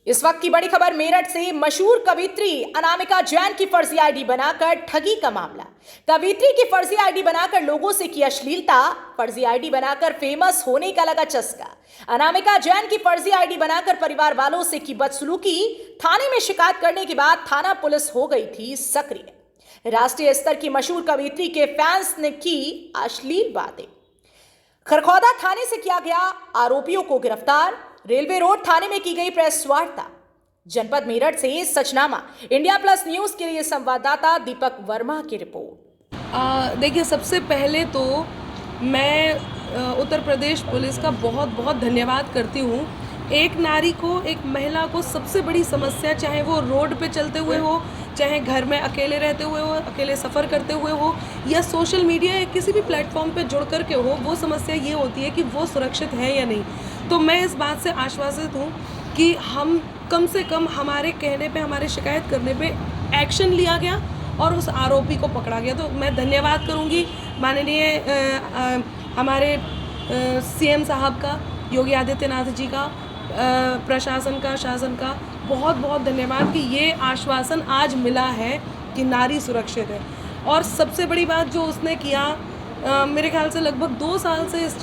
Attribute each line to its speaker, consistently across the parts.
Speaker 1: इस वक्त की बड़ी खबर मेरठ से। मशहूर कवियत्री अनामिका जैन की फर्जी आईडी बनाकर ठगी का मामला। कवियत्री की फर्जी आईडी बनाकर लोगों से की अश्लीलता, फर्जी आईडी बनाकर फेमस होने का लगा चस्का। अनामिका जैन की फर्जी आईडी बनाकर परिवार वालों से की बदसलूकी। थाने में शिकायत करने के बाद थाना पुलिस हो गई थी सक्रिय। राष्ट्रीय स्तर की मशहूर कवियत्री के फैंस ने की अश्लील बातें। खरखौदा थाने से किया गया आरोपियों को गिरफ्तार। रेलवे रोड थाने में की गई प्रेस वार्ता। जनपद मेरठ से सचनामा इंडिया प्लस न्यूज के लिए संवाददाता दीपक वर्मा की रिपोर्ट।
Speaker 2: देखिए, सबसे पहले तो मैं उत्तर प्रदेश पुलिस का बहुत बहुत धन्यवाद करती हूँ। एक नारी को, एक महिला को सबसे बड़ी समस्या, चाहे वो रोड पे चलते हुए हो, चाहे घर में अकेले रहते हुए हो, अकेले सफ़र करते हुए हो, या सोशल मीडिया या किसी भी प्लेटफॉर्म पे जुड़ कर के हो, वो समस्या ये होती है कि वो सुरक्षित है या नहीं। तो मैं इस बात से आश्वासित हूँ कि हम कम से कम हमारे कहने पे, हमारे शिकायत करने पे एक्शन लिया गया और उस आरोपी को पकड़ा गया। तो मैं धन्यवाद करूँगी माननीय हमारे सीएम साहब का, योगी आदित्यनाथ जी का, प्रशासन का, शासन का बहुत बहुत धन्यवाद कि ये आश्वासन आज मिला है कि नारी सुरक्षित है। और सबसे बड़ी बात जो उसने किया, मेरे ख्याल से लगभग 2 साल से इस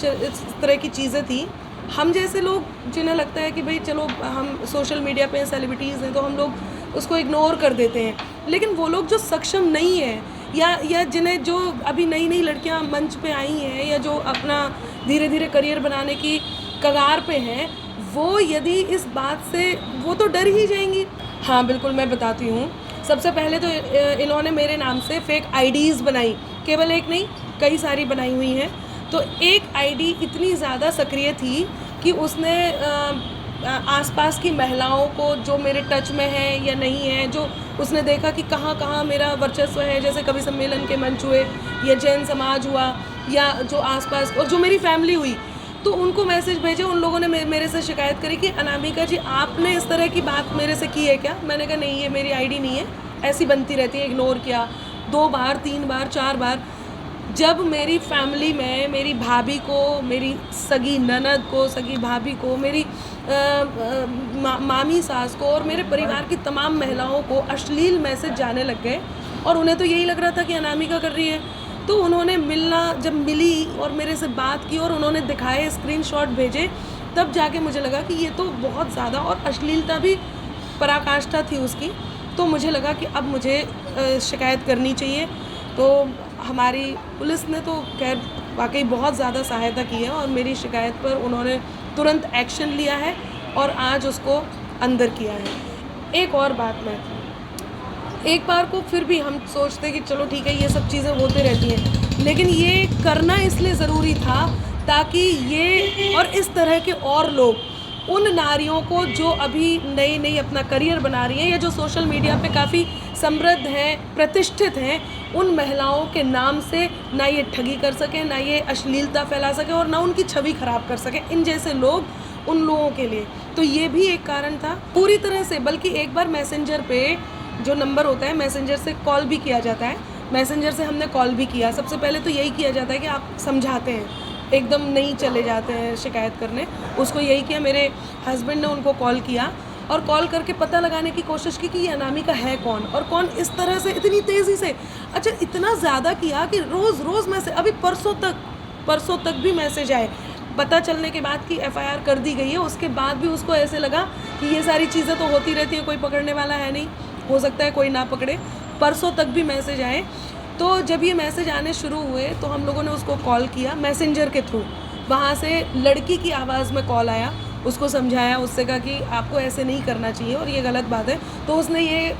Speaker 2: तरह की चीज़ें थी। हम जैसे लोग जिन्हें लगता है कि भाई चलो हम सोशल मीडिया पे सेलिब्रिटीज़ हैं तो हम लोग उसको इग्नोर कर देते हैं, लेकिन वो लोग जो सक्षम नहीं है या जिन्हें, जो अभी नई नई लड़कियां मंच पे आई हैं या जो अपना धीरे धीरे करियर बनाने की कगार पे हैं, वो यदि इस बात से, वो तो डर ही जाएंगी। हाँ बिल्कुल, मैं बताती हूँ। सबसे पहले तो इन्होंने मेरे नाम से फेक आईडीज़ बनाई, केवल एक नहीं कई सारी बनाई हुई हैं। तो एक आईडी इतनी ज़्यादा सक्रिय थी कि उसने आसपास की महिलाओं को, जो मेरे टच में है या नहीं है, जो उसने देखा कि कहाँ कहाँ मेरा वर्चस्व है, जैसे कवि सम्मेलन के मंच हुए या जैन समाज हुआ या जो आसपास और जो मेरी फैमिली हुई, तो उनको मैसेज भेजे। उन लोगों ने मेरे से शिकायत करी कि अनामिका जी, आपने इस तरह की बात मेरे से की है क्या? मैंने कहा नहीं, ये मेरी आईडी नहीं है, ऐसी बनती रहती है। इग्नोर किया 2 बार, 3 बार, 4 बार। जब मेरी फैमिली में मेरी भाभी को, मेरी सगी ननद को, सगी भाभी को, मेरी मामी सास को और मेरे परिवार की तमाम महिलाओं को अश्लील मैसेज जाने लग गए और उन्हें तो यही लग रहा था कि अनामिका कर रही है, तो उन्होंने जब मिली और मेरे से बात की और उन्होंने दिखाए, स्क्रीनशॉट भेजे, तब जाके मुझे लगा कि ये तो बहुत ज़्यादा, और अश्लीलता भी पराकाष्ठा थी उसकी। तो मुझे लगा कि अब मुझे शिकायत करनी चाहिए। तो हमारी पुलिस ने तो खैर वाकई बहुत ज़्यादा सहायता की है और मेरी शिकायत पर उन्होंने तुरंत एक्शन लिया है और आज उसको अंदर किया है। एक और बात, मैं एक बार को फिर भी हम सोचते कि चलो ठीक है, ये सब चीज़ें होती रहती हैं, लेकिन ये करना इसलिए ज़रूरी था ताकि ये और इस तरह के और लोग, उन नारियों को जो अभी नई नई अपना करियर बना रही हैं या जो सोशल मीडिया पे काफ़ी समृद्ध हैं, प्रतिष्ठित हैं, उन महिलाओं के नाम से ना ये ठगी कर सकें, ना ये अश्लीलता फैला सकें और ना उनकी छवि ख़राब कर सकें, इन जैसे लोग, उन लोगों के लिए। तो ये भी एक कारण था पूरी तरह से। बल्कि एक बार मैसेंजर पे जो नंबर होता है, मैसेंजर से कॉल भी किया जाता है, मैसेंजर से हमने कॉल भी किया। सबसे पहले तो यही किया जाता है कि आप समझाते हैं, एकदम नहीं चले जाते हैं शिकायत करने। उसको यही किया, मेरे हस्बैंड ने उनको कॉल किया और कॉल करके पता लगाने की कोशिश की कि ये अनामिका है कौन और कौन इस तरह से इतनी तेज़ी से, अच्छा इतना ज़्यादा किया कि रोज़ मैसेज, अभी परसों तक भी मैसेज आए। पता चलने के बाद कि एफआईआर कर दी गई है, उसके बाद भी उसको ऐसे लगा कि ये सारी चीज़ें तो होती रहती हैं, कोई पकड़ने वाला है नहीं, हो सकता है कोई ना पकड़े। परसों तक भी मैसेज आए। तो जब ये मैसेज आने शुरू हुए तो हम लोगों ने उसको कॉल किया मैसेंजर के थ्रू। वहाँ से लड़की की आवाज़ में कॉल आया, उसको समझाया, उससे कहा कि आपको ऐसे नहीं करना चाहिए और ये गलत बात है। तो उसने ये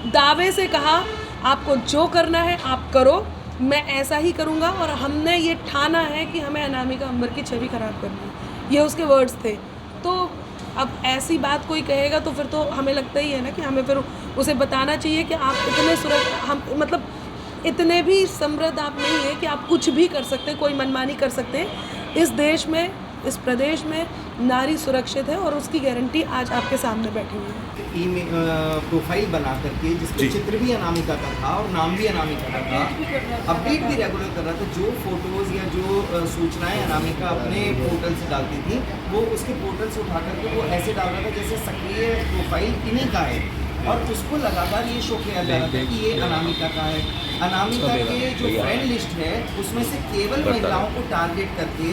Speaker 2: दावे से कहा, आपको जो करना है आप करो, मैं ऐसा ही करूँगा और हमने ये ठाना है कि हमें अनामिका अंबर की छवि खराब करनी है। ये उसके वर्ड्स थे। तो अब ऐसी बात कोई कहेगा तो फिर तो हमें लगता ही है ना कि हमें फिर उसे बताना चाहिए कि आप इतने हम मतलब इतने भी समृद्ध आप नहीं है कि आप कुछ भी कर सकते हैं, कोई मनमानी कर सकते हैं। इस देश में इस प्रदेश में नारी सुरक्षित है और उसकी गारंटी आज आपके सामने बैठी हुई है।
Speaker 3: प्रोफाइल बना करके जिसपे चित्र भी अनामिका का था और नाम भी अनामिका का था, अपडेट भी रेगुलर कर रहा था। जो फोटोज़ या जो सूचनाएं अनामिका अपने पोर्टल से डालती थी वो उसके पोर्टल से उठा करके वो ऐसे डाल रहा था जैसे सक्रिय प्रोफाइल इन्हीं का है, और उसको लगातार ये शो किया जा रहा था कि ये अनामिका का है। अनामिका के जो फ्रेंड लिस्ट है उसमें से केवल महिलाओं को टारगेट करके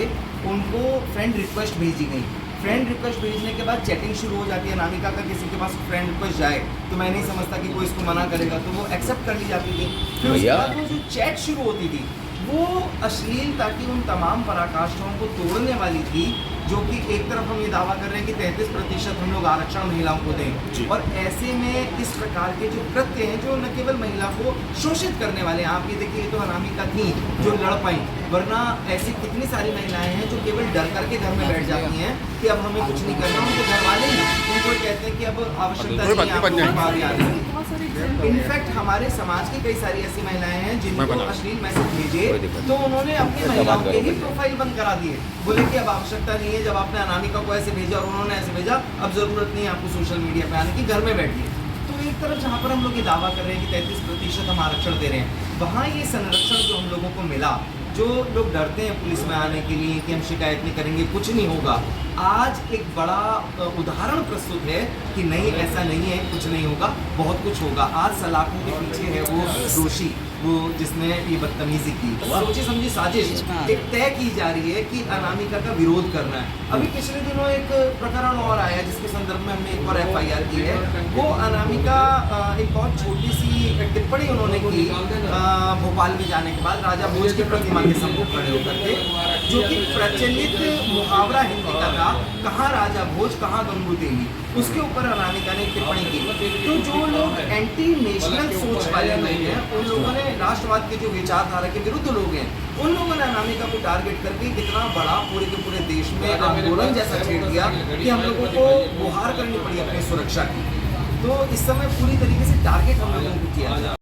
Speaker 3: उनको फ्रेंड रिक्वेस्ट भेजी गई। फ्रेंड रिक्वेस्ट भेजने के बाद चैटिंग शुरू हो जाती है। अनामिका का किसी के पास फ्रेंड रिक्वेस्ट जाए तो मैं नहीं समझता कि कोई इसको मना करेगा, तो वो एक्सेप्ट कर ली जाती थी। फिर उसके बाद वो जो चैट शुरू होती थी वो अश्लीलता की उन तमाम पराकाष्ठाओं को तोड़ने वाली थी, जो कि एक तरफ हम ये दावा कर रहे हैं कि 33% हम लोग आरक्षण महिलाओं को दें, और ऐसे में इस प्रकार के जो कृत्य हैं जो न केवल महिला को शोषित करने वाले हैं। आप ये देखिए, ये तो अनामिका थी जो लड़ पाई, वरना ऐसी कितनी सारी महिलाएं हैं जो केवल डर करके घर में बैठ जाती हैं कि अब हमें कुछ नहीं करना। उनके घर वाले ही उनको कहते हैं कि अब आवश्यकता नहीं है। इनफैक्ट हमारे समाज की कई सारी ऐसी महिलाएं हैं जिनको अश्लील मैसेज भेजे तो उन्होंने अपनी महिलाओं के ही प्रोफाइल बंद करा दिए, बोले कि अब आवश्यकता नहीं है। जब आपने अनामिका को ऐसे भेजा और उन्होंने ऐसे भेजा, अब जरूरत नहीं है आपको सोशल मीडिया पे आने की, घर में बैठिए। तो एक तरफ जहाँ पर हम लोग ये दावा कर रहे हैं कि 33% हम आरक्षण दे रहे हैं, वहाँ ये संरक्षण जो हम लोगों को मिला, जो लोग डरते हैं पुलिस में आने के लिए कि हम शिकायत नहीं करेंगे, कुछ नहीं होगा, आज एक बड़ा उदाहरण प्रस्तुत है कि नहीं, ऐसा नहीं है, कुछ नहीं होगा, बहुत कुछ होगा। आज सलाखों के पीछे है वो दोषी, वो जिसने ये बदतमीजी की। सोची समझी साजिश एक तय की जा रही है कि अनामिका का विरोध करना है। अभी पिछले दिनों एक प्रकरण और आया जिसके संदर्भ में हमने एक और FIR की है। वो अनामिका एक बहुत छोटी सी टिप्पणी उन्होंने की भोपाल में जाने के बाद राजा भोज की प्रतिमा के सम्मुख खड़े होकर के, जो कि प्रचलित मुहावरा हिंदी का था, कहाँ राजा भोज कहाँ गंगू देवी, उसके ऊपर अनामिका ने टिप्पणी की। तो जो लोग एंटी नेशनल सोच वाले लोग हैं, उन लोगों ने राष्ट्रवाद के जो विचारधारा के विरुद्ध लोग हैं, उन लोगों ने अनामिका को टारगेट करके कितना बड़ा पूरे के पूरे देश में आंदोलन जैसा छेड़ दिया कि हम लोगों को गुहार करनी पड़ी अपनी सुरक्षा की। तो इस समय पूरी तरीके से टारगेट हम लोगों को किया जा रहा है।